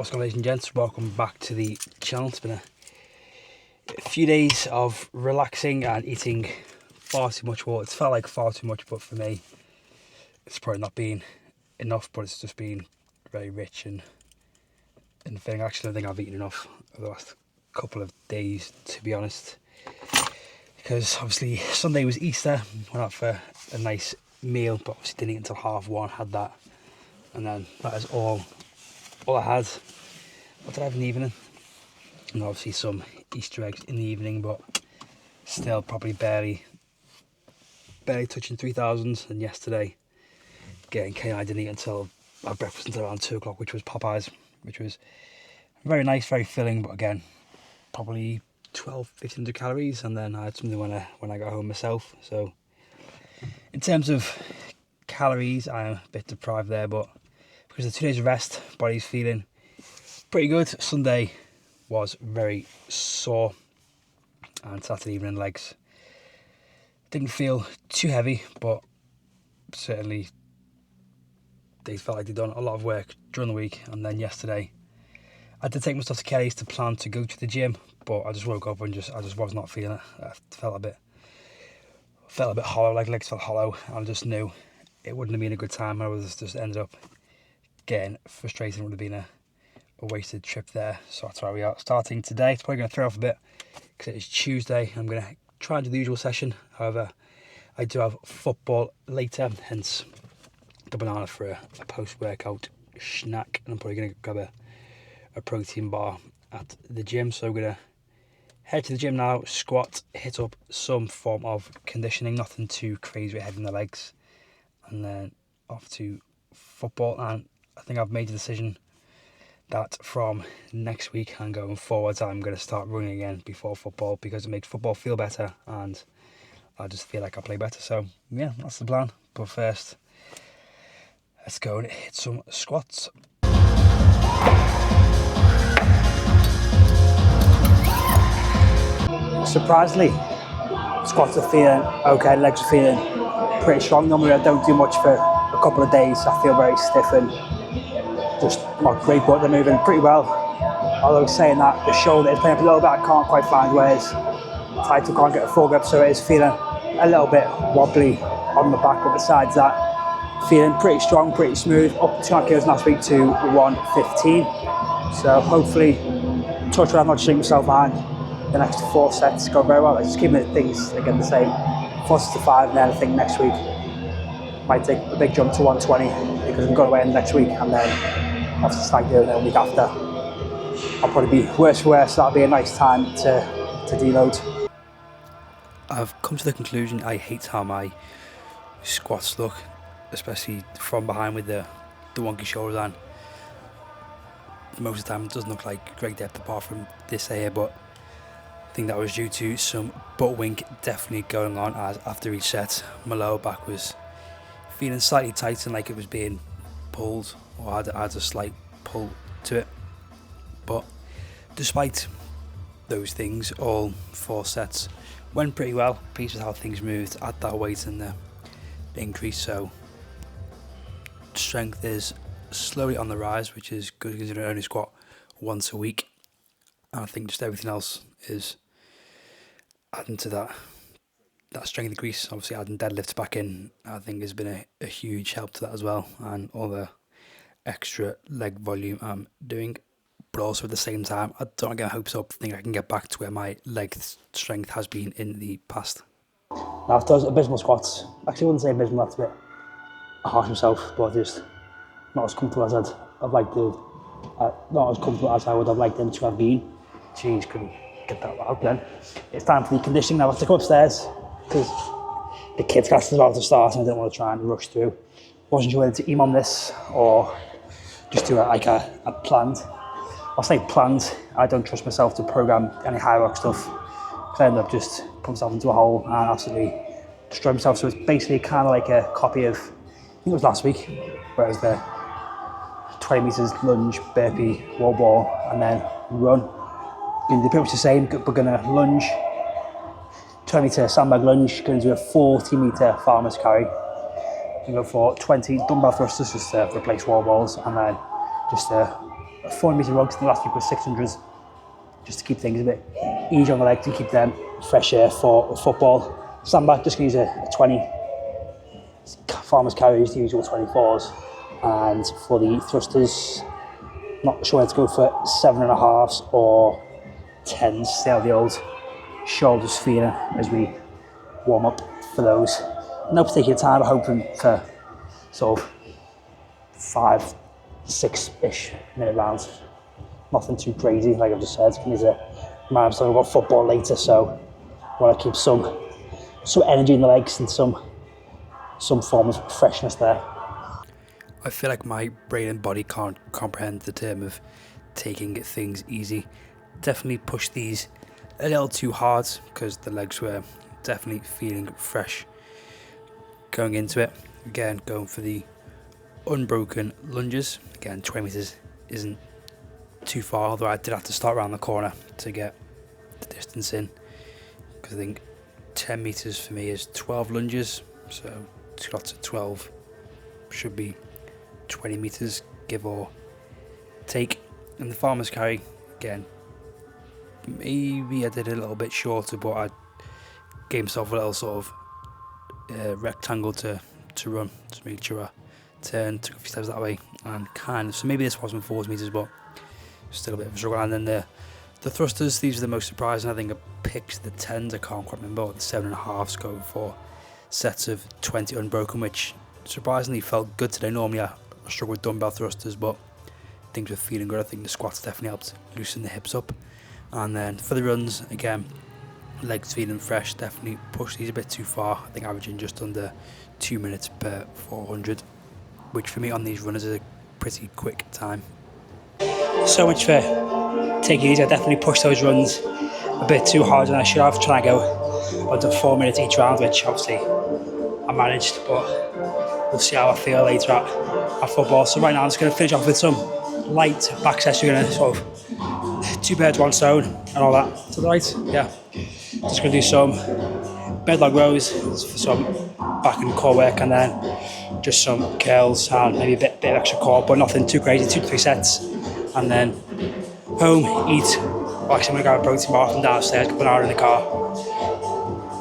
What's going on, ladies and gents? Welcome back to the channel. It's been a few days of relaxing and eating far too much water. It's felt like far too much, but for me it's probably not been enough, but it's just been very rich and filling. Actually, I think I've eaten enough over the last couple of days, to be honest, because obviously Sunday was Easter. Went out for a nice meal, but obviously didn't eat until 1:30. Had that, and then that is all I had. What did I have in the evening? And obviously some Easter eggs in the evening, but still probably barely touching 3,000. And yesterday, again, Kay and I didn't eat until our breakfast until around 2 o'clock, which was Popeyes, which was very nice, very filling, but again, probably 1,500 calories. And then I had something when I got home myself. So in terms of calories, I am a bit deprived there, but because of 2 days of rest, body's feeling pretty good. Sunday was very sore, and Saturday evening legs didn't feel too heavy, but certainly they felt like they'd done a lot of work during the week. And then yesterday I did take my stuff to Kelly's to plan to go to the gym, but I just woke up and I just was not feeling it. I felt a bit hollow, like legs felt hollow, and I just knew it wouldn't have been a good time. I was just ended up getting frustrated. It would have been a wasted trip there. So that's where we are starting today. It's probably going to throw off a bit because it is Tuesday. I'm going to try and do the usual session. However, I do have football later, hence the banana for a post-workout snack. And I'm probably going to grab a protein bar at the gym. So I'm going to head to the gym now, squat, hit up some form of conditioning, nothing too crazy with head in the legs, and then off to football. And I think I've made the decision that from next week and going forwards, I'm going to start running again before football, because it makes football feel better and I just feel like I play better. So yeah, that's the plan. But first, let's go and hit some squats. Surprisingly, squats are feeling okay, legs are feeling pretty strong. Normally I don't do much for a couple of days. I feel very stiff and just not great, but they're moving pretty well. Although saying that, the shoulder is playing up a little bit. I can't quite find where it's tight. I can't get a full grip, so it is feeling a little bit wobbly on the back. But besides that, feeling pretty strong, pretty smooth. Up 2 kilos last week to 115. So hopefully, touch wood, I'm not shooting myself behind. The next 4 sets go very well. Just keeping things again the same. 4 sets to 5, and then I think next week might take a big jump to 120 because I'm going away next week, and then obviously stag do, and then a week after I'll probably be worse for wear, so that'll be a nice time to deload. I've come to the conclusion I hate how my squats look, especially from behind with the wonky shoulder line. Most of the time it doesn't look like great depth apart from this here, but I think that was due to some butt wink definitely going on, as after each set my lower back was feeling slightly tight and like it was being pulled, or had a slight pull to it. But despite those things, all 4 sets went pretty well. Pleased with how things moved at that weight and the increase. So strength is slowly on the rise, which is good considering I only squat once a week. And I think just everything else is adding to that strength increase. Obviously adding deadlifts back in, I think, has been a huge help to that as well, and all the extra leg volume I'm doing. But also at the same time, I don't get my hopes up. I think I can get back to where my leg strength has been in the past. Now, I've done abysmal squats. Actually, I wouldn't say abysmal, that's a bit harsh myself, but just not as comfortable as I'd like to. Not as comfortable as I would have liked them to have been. Jeez, couldn't get that out then. It's time for the conditioning now. I have to go upstairs because the kids' class is about to start and I didn't want to try and rush through. Wasn't sure whether to email this or just do a planned. I'll say planned. I don't trust myself to program any Hyrox stuff because I end up just putting myself into a hole and absolutely destroy myself. So it's basically kind of like a copy of, I think it was last week, where it was the 20 meters lunge, burpee, wall ball, and then run. They're pretty much the same, but we're gonna lunge, 20 meter sandbag lunge, gonna do a 40 meter farmer's carry. We're gonna go for 20 dumbbell thrusters just to replace wall balls, and then just a 400 meter rugs. The last week was 600s, just to keep things a bit easier on the legs and keep them fresh air for football. Sandbag, just going to use a 20. Farmers carry the usual 24s. And for the thrusters, not sure whether to go for 7.5s or 10s. See how the old shoulders feeling as we warm up for those. No particular time, I'm hoping for sort of 5, 6-ish minute rounds. Nothing too crazy, like I've just said. There's a remind myself I've got football later, so I want to keep some energy in the legs and some form of freshness there. I feel like my brain and body can't comprehend the term of taking things easy. Definitely pushed these a little too hard because the legs were definitely feeling fresh going into it. Again, going for the unbroken lunges. Again, 20 meters isn't too far, although I did have to start around the corner to get the distance in, because I think 10 meters for me is 12 lunges, so 2 lots of 12 should be 20 meters, give or take. And the farmer's carry, again, maybe I did a little bit shorter, but I gave myself a little sort of rectangle to run, to make sure I turned, took a few steps that way, and so maybe this wasn't 40 meters, but still a bit of a struggle. And then the thrusters, these are the most surprising. I think I picked the 10s, I can't quite remember, or the 7.5s, going for sets of 20 unbroken, which surprisingly felt good today. Normally I struggle with dumbbell thrusters, but things were feeling good. I think the squats definitely helped loosen the hips up. And then for the runs, again, legs feeling fresh, definitely pushed these a bit too far. I think averaging just under 2 minutes per 400, which for me on these runners is a pretty quick time. So much for taking it easy. I definitely pushed those runs a bit too hard than I should have, trying to go under 4 minutes each round, which obviously I managed, but we'll see how I feel later at football. So right now I'm just going to finish off with some light back sets. We're going to sort of 2 birds, 1 stone and all that. To the right, yeah. Just going to do some bed log rows for some back and core work, and then just some curls and maybe a bit of extra core, but nothing too crazy. 2 to 3 sets, and then home, eat. Well, actually, I'm going to grab a protein bar from downstairs, put an hour in the car.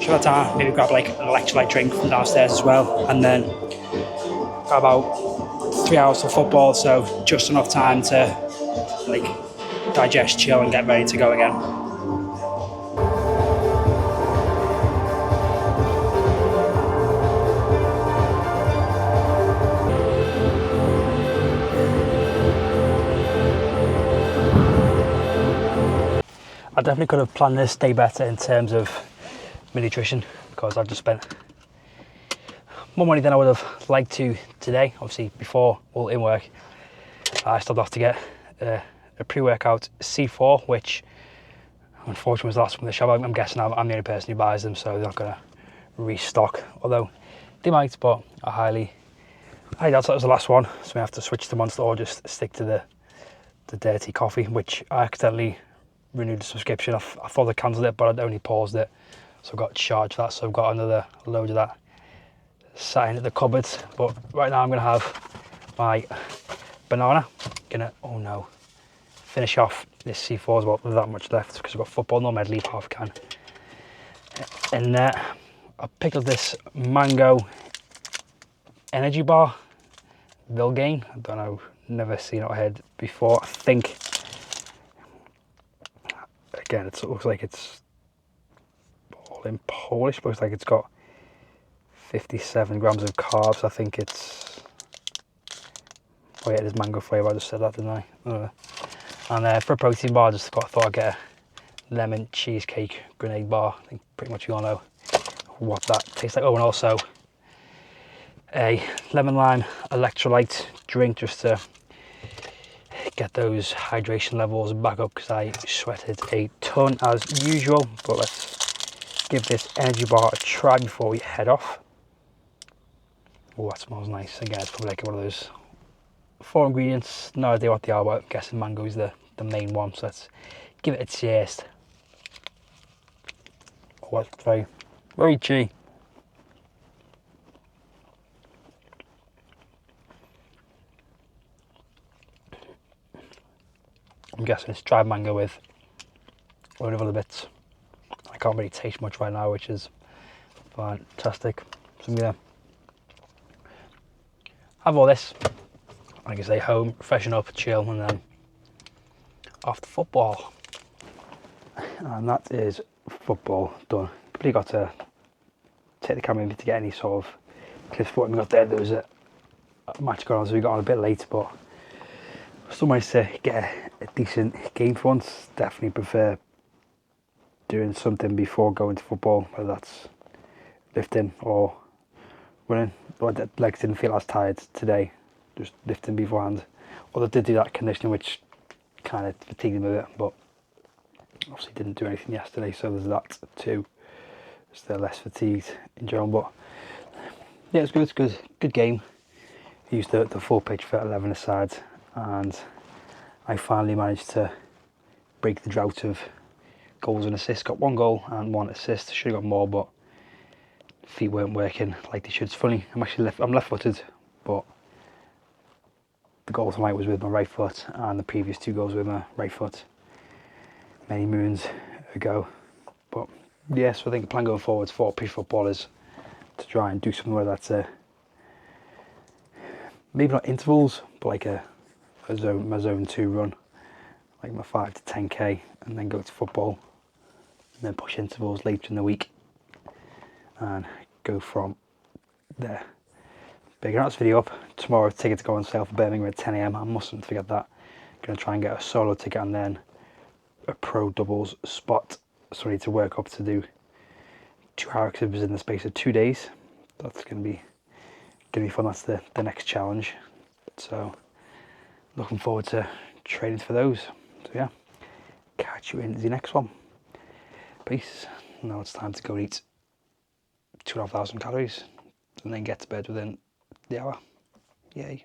Shut that down, maybe grab like an electrolyte drink from downstairs as well, and then got about 3 hours for football, so just enough time to like digest, chill, and get ready to go again. I definitely could have planned this day better in terms of my nutrition, because I've just spent more money than I would have liked to today. Obviously, before all in work, I stopped off to get a pre-workout C4, which unfortunately was the last one in the shop. I'm guessing I'm the only person who buys them, so they're not going to restock, although they might, but I doubt that was the last one, so we have to switch to Monster or just stick to the dirty coffee, which I accidentally renewed the subscription. I thought I cancelled it, but I'd only paused it, so I got charged for that, so I've got another load of that sat in at the cupboards. But right now I'm going to have my banana. Oh no, finish off this C4 as well with that much left, because I've got football. Normally I'd leave half a can in there. I picked up this mango energy bar, Vilgain. I don't know, never seen it or heard before. I think, again, it looks like it's all in Polish. Looks like it's got 57 grams of carbs. I think it's, oh yeah, it is mango flavour. I just said that, didn't I? And for a protein bar, I thought I'd get a lemon cheesecake grenade bar. I think pretty much you all know what that tastes like. Oh, and also a lemon lime electrolyte drink, just to get those hydration levels back up, because I sweated a ton as usual. But let's give this energy bar a try before we head off. Oh, that smells nice. Again, it's probably like one of those 4 ingredients. No idea what they are, but I'm guessing mango is the main one. So let's give it a taste. Oh, that's very chewy. guessing it's dried mango with a load of other bits. I can't really taste much right now, which is fantastic. So I'm gonna have all this, like I say, home, freshen up, chill, and then off to football. And that is football done. Probably got to take the camera in to get any sort of clips for what we got there. There was a match going on, so we got on a bit late, but still managed to get a decent game for once. Definitely prefer doing something before going to football, whether that's lifting or running. But the legs didn't feel as tired today, just lifting beforehand. Although I did do that conditioning, which kind of fatigued me a bit, but obviously didn't do anything yesterday, so there's that too. Still less fatigued in general, but yeah, it's good. It's good game. I used the full pitch for 11 aside, and I finally managed to break the drought of goals and assists. Got 1 goal and 1 assist. Should have got more, but feet weren't working like they should. It's funny. I'm left-footed, but the goal tonight was with my right foot, and the previous 2 goals with my right foot many moons ago. But yeah, so I think the plan going forward for pitch football is to try and do something where that's maybe not intervals, but like my zone 2 run, like my 5 to 10k, and then go to football, and then push intervals later in the week, and go from there. But get this video up tomorrow. Ticket to go on sale for Birmingham at 10 AM. I mustn't forget that. Going to try and get a solo ticket and then a pro doubles spot. So I need to work up to do 2 Hyroxes in the space of 2 days. That's going to be fun. That's the next challenge. So looking forward to training for those. So yeah, catch you in the next one. Peace. Now it's time to go eat 2,500 calories and then get to bed within the hour. Yay.